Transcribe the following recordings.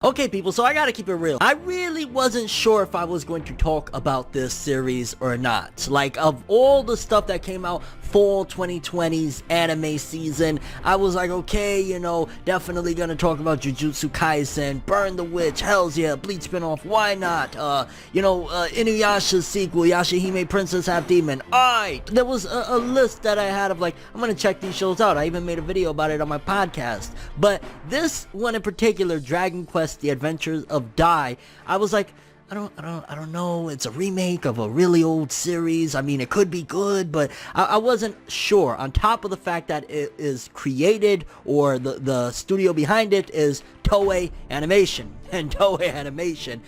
Okay people, so I gotta keep it real. I really wasn't sure if I was going to talk about this series or not. Like, of all the stuff that came out fall 2020's anime season, I was like, okay, you know, definitely gonna talk about Jujutsu Kaisen, Burn the Witch, hells yeah, Bleach spinoff, why not? Inuyasha's sequel, Yashahime Princess Half Demon. Alright, there was a list that I had of like, I'm gonna check these shows out. I even made a video about it on my podcast. But this one in particular, Dragon Quest The Adventures of Dai, I was like, I don't know, it's a remake of a really old series. I mean, it could be good, but I wasn't sure. On top of the fact that it is created, or the studio behind it is Toei Animation. And Toei Animation,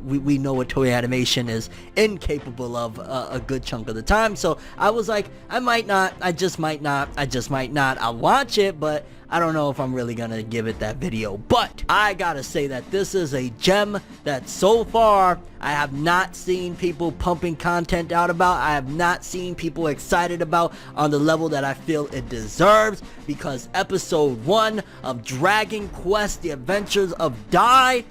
we know what Toei Animation is incapable of a good chunk of the time. So I was like, I just might not. I'll watch it, but I don't know if I'm really gonna give it that video. But I gotta say that this is a gem that so far I have not seen people pumping content out about. I have not seen people excited about on the level that I feel it deserves, because episode 1 of Dragon Quest The Adventures of Dai,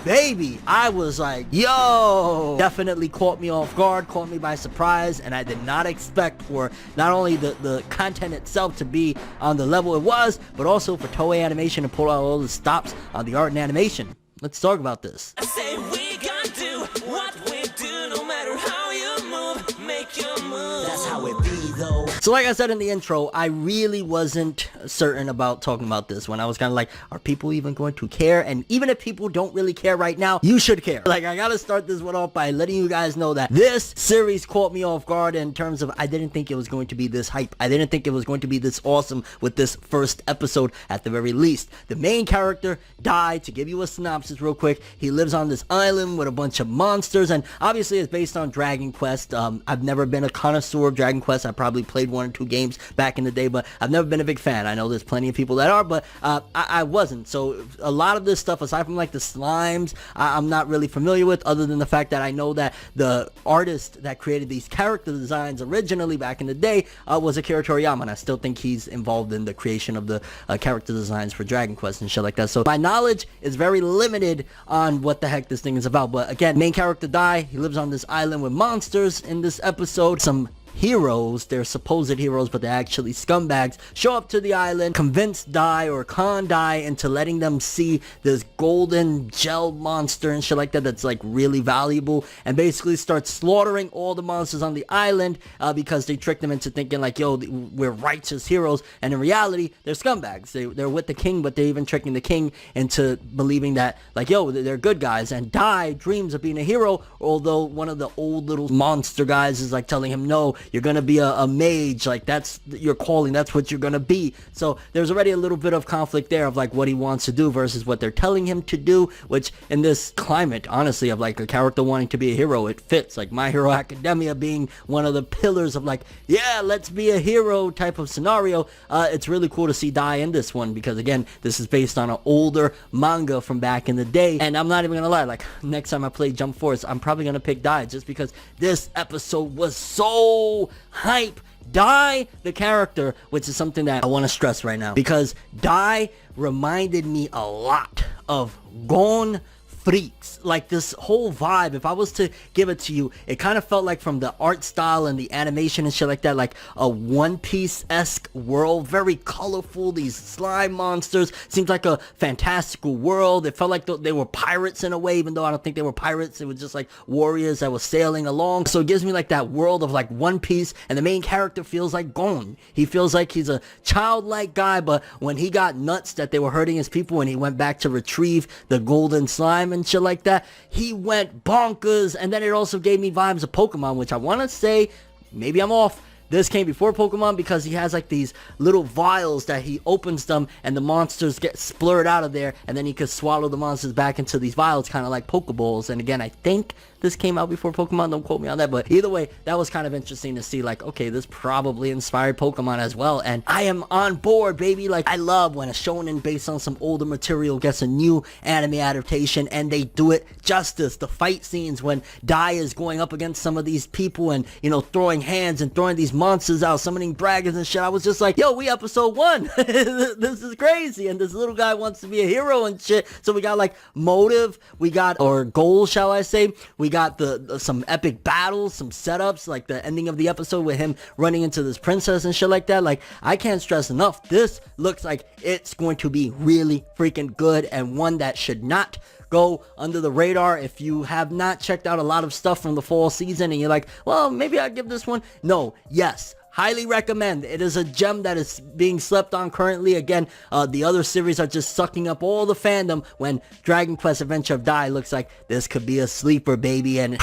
baby, I was like, yo, definitely caught me off guard, caught me by surprise, and I did not expect for not only the content itself to be on the level it was, but also for Toei Animation to pull out all the stops on the art and animation. Let's talk about this. I say we gonna do what we do, no matter how you move, make your move. That's how it be though. So like I said in the intro, I really wasn't certain about talking about this when I was kind of like, are people even going to care? And even if people don't really care right now, you should care. Like, I gotta start this one off by letting you guys know that this series caught me off guard in terms of I didn't think it was going to be this hype. I didn't think it was going to be this awesome with this first episode at the very least. The main character, Dai, to give you a synopsis real quick, he lives on this island with a bunch of monsters, and obviously it's based on Dragon Quest. I've never been a connoisseur of Dragon Quest. I probably played 1 or 2 games back in the day, but I've never been a big fan. I know there's plenty of people that are, but I wasn't. So a lot of this stuff, aside from like the slimes, I'm not really familiar with, other than the fact that I know that the artist that created these character designs originally back in the day was Akira Toriyama, and I still think he's involved in the creation of the character designs for Dragon Quest and shit like that. So my knowledge is very limited on what the heck this thing is about. But again, main character Dai, he lives on this island with monsters. In this episode, some heroes, they're supposed heroes, but they're actually scumbags, show up to the island, convince Dai or con Dai into letting them see this golden gel monster and shit like that that's like really valuable, and basically start slaughtering all the monsters on the island because they tricked them into thinking like, yo, we're righteous heroes, and in reality they're scumbags. They're with the king, but they're even tricking the king into believing that like, yo, they're good guys. And Dai dreams of being a hero, although one of the old little monster guys is like telling him, no, you're gonna be a mage, like that's your calling, that's what you're gonna be. So there's already a little bit of conflict there of like what he wants to do versus what they're telling him to do, which in this climate, honestly, of like a character wanting to be a hero, it fits. Like My Hero Academia being one of the pillars of like, yeah, let's be a hero type of scenario. It's really cool to see Dai in this one, because again, this is based on an older manga from back in the day, and I'm not even gonna lie, like next time I play Jump Force, I'm probably gonna pick Dai just because this episode was so hype. Dai, the character, which is something that I want to stress right now, because Dai reminded me a lot of Gon Freaks. Like this whole vibe, if I was to give it to you, it kind of felt like, from the art style and the animation and shit like that, like a One Piece-esque world. Very colorful, these slime monsters. Seems like a fantastical world. It felt like they were pirates in a way, even though I don't think they were pirates. It was just like warriors that were sailing along. So it gives me like that world of like One Piece, and the main character feels like Gon. He feels like he's a childlike guy, but when he got nuts that they were hurting his people and he went back to retrieve the golden slime and shit like that, he went bonkers. And then it also gave me vibes of Pokemon, which I want to say, maybe I'm off, this came before Pokemon, because he has like these little vials that he opens them and the monsters get splurred out of there, and then he could swallow the monsters back into these vials, kind of like Pokeballs. And again, I think this came out before Pokemon, don't quote me on that, but either way, that was kind of interesting to see, like, okay, this probably inspired Pokemon as well, and I am on board, baby. Like, I love when a shonen based on some older material gets a new anime adaptation, and they do it justice. The fight scenes when Dai is going up against some of these people and, you know, throwing hands and throwing these monsters out, summoning dragons and shit. I was just like, yo, we episode 1. This is crazy. And this little guy wants to be a hero and shit. So we got like motive, we got, or goals, shall I say. We got some epic battles, some setups, like the ending of the episode with him running into this princess and shit like that. Like, I can't stress enough, this looks like it's going to be really freaking good, and one that should not go under the radar. If you have not checked out a lot of stuff from the fall season and you're like, well, maybe I'll give this one. No, yes, highly recommend. It is a gem that is being slept on currently. Again, the other series are just sucking up all the fandom, when Dragon Quest Adventure of Dai looks like this could be a sleeper, baby. And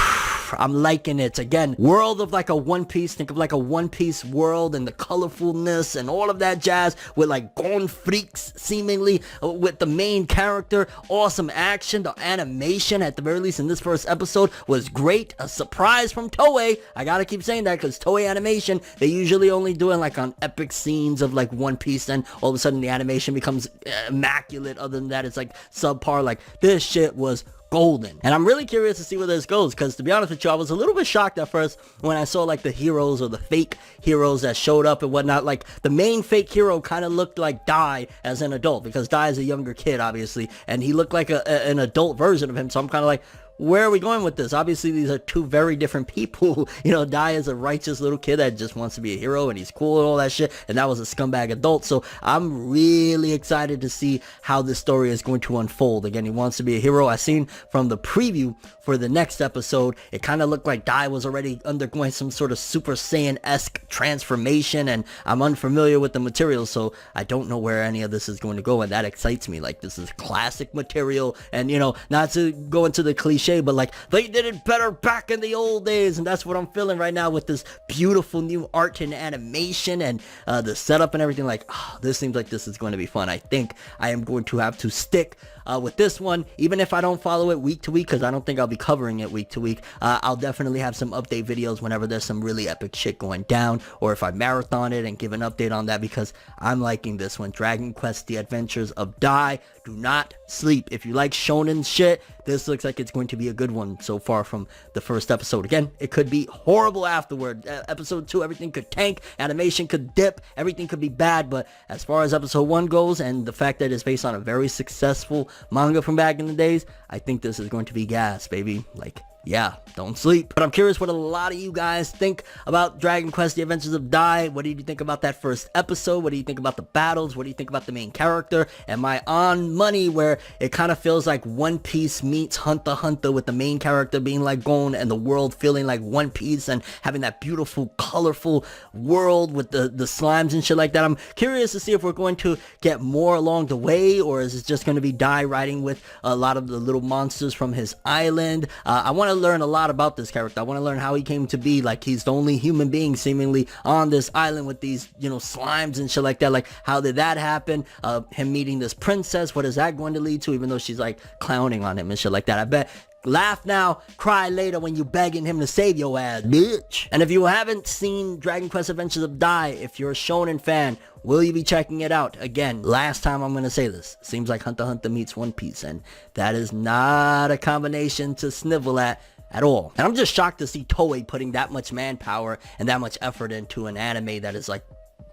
I'm liking it. Again, world of like a One Piece. Think of like a One Piece world and the colorfulness and all of that jazz, with like Gon freaks seemingly with the main character. Awesome action. The animation, at the very least in this first episode, was great. A surprise from Toei. I gotta keep saying that, because Toei animation, they usually only doing like on epic scenes of like One Piece, and all of a sudden the animation becomes immaculate. Other than that, it's like subpar. Like, this shit was golden, and I'm really curious to see where this goes, because to be honest with you, I was a little bit shocked at first when I saw like the heroes, or the fake heroes that showed up and whatnot. Like, the main fake hero kind of looked like Dai as an adult, because Dai is a younger kid obviously, and he looked like an adult version of him. So I'm kind of like, where are we going with this? Obviously, these are two very different people. You know, Dai is a righteous little kid that just wants to be a hero, and he's cool and all that shit, and that was a scumbag adult. So I'm really excited to see how this story is going to unfold. Again, he wants to be a hero. I seen from the preview for the next episode, it kind of looked like Dai was already undergoing some sort of Super Saiyan-esque transformation, and I'm unfamiliar with the material, so I don't know where any of this is going to go, and that excites me. Like, this is classic material, and you know, not to go into the cliche, but like, they did it better back in the old days, and that's what I'm feeling right now with this beautiful new art and animation, and the setup and everything. Like, this seems like this is going to be fun. I think I am going to have to stick with this one, even if I don't follow it week to week, because I don't think I'll be covering it week to week. I'll definitely have some update videos whenever there's some really epic shit going down, or if I marathon it and give an update on that, because I'm liking this one. Dragon Quest: The Adventures of Dai. Do not sleep. If you like shonen shit, this looks like it's going to be a good one so far from the first episode. Again, it could be horrible afterward. Episode 2, everything could tank, animation could dip, everything could be bad, but as far as episode 1 goes, and the fact that it's based on a very successful manga from back in the days, I think this is going to be gas, baby. Like, yeah, don't sleep. But I'm curious what a lot of you guys think about Dragon Quest: The Adventures of Dai. What do you think about that first episode? What do you think about the battles? What do you think about the main character? Am I on money where it kind of feels like One Piece meets Hunter x Hunter, with the main character being like Gon and the world feeling like One Piece, and having that beautiful, colorful world with the slimes and shit like that? I'm curious to see if we're going to get more along the way, or is it just going to be Dai riding with a lot of the little monsters from his island? I want to learn a lot about this character. I want to learn how he came to be. Like, he's the only human being seemingly on this island with these, you know, slimes and shit like that. Like, how did that happen? Him meeting this princess, what is that going to lead to? Even though she's like clowning on him and shit like that. I bet laugh now, cry later when you begging him to save your ass, bitch. And if you haven't seen Dragon Quest Adventures of Dai, if you're a shonen fan, will you be checking it out? Again, last time I'm going to say this. Seems like Hunter x Hunter meets One Piece, and that is not a combination to snivel at all. And I'm just shocked to see Toei putting that much manpower and that much effort into an anime that is like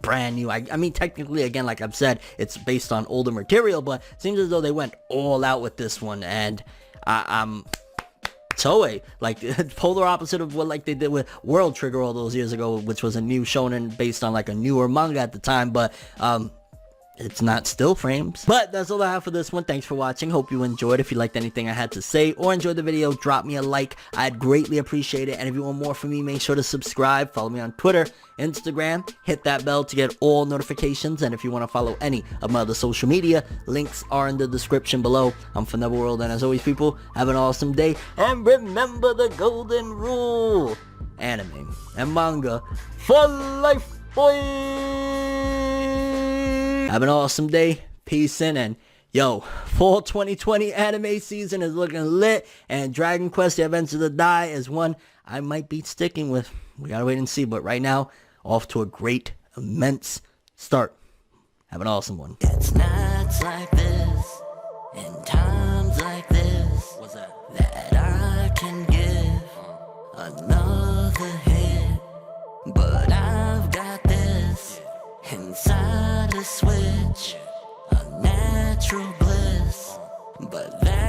brand new. I mean, technically, again, like I've said, it's based on older material, but it seems as though they went all out with this one, and I'm Toei, like polar opposite of what like they did with World Trigger all those years ago, which was a new shonen based on like a newer manga at the time, but it's not still frames. But that's all I have for this one. Thanks for watching. Hope you enjoyed. If you liked anything I had to say or enjoyed the video, drop me a like. I'd greatly appreciate it. And if you want more from me, make sure to subscribe. Follow me on Twitter, Instagram. Hit that bell to get all notifications. And if you want to follow any of my other social media, links are in the description below. I'm ForneverWorld, and as always, people, have an awesome day. And remember the golden rule: anime and manga for life, boy! Have an awesome day. Peace in, and yo, fall 2020 anime season is looking lit, and Dragon Quest: The Adventures of Dai is one I might be sticking with. We gotta wait and see, but right now, off to a great, immense start. Have an awesome one. It's nights like this, and times like this, what's that I can give another hit, but I've inside a switch, a natural bliss, but that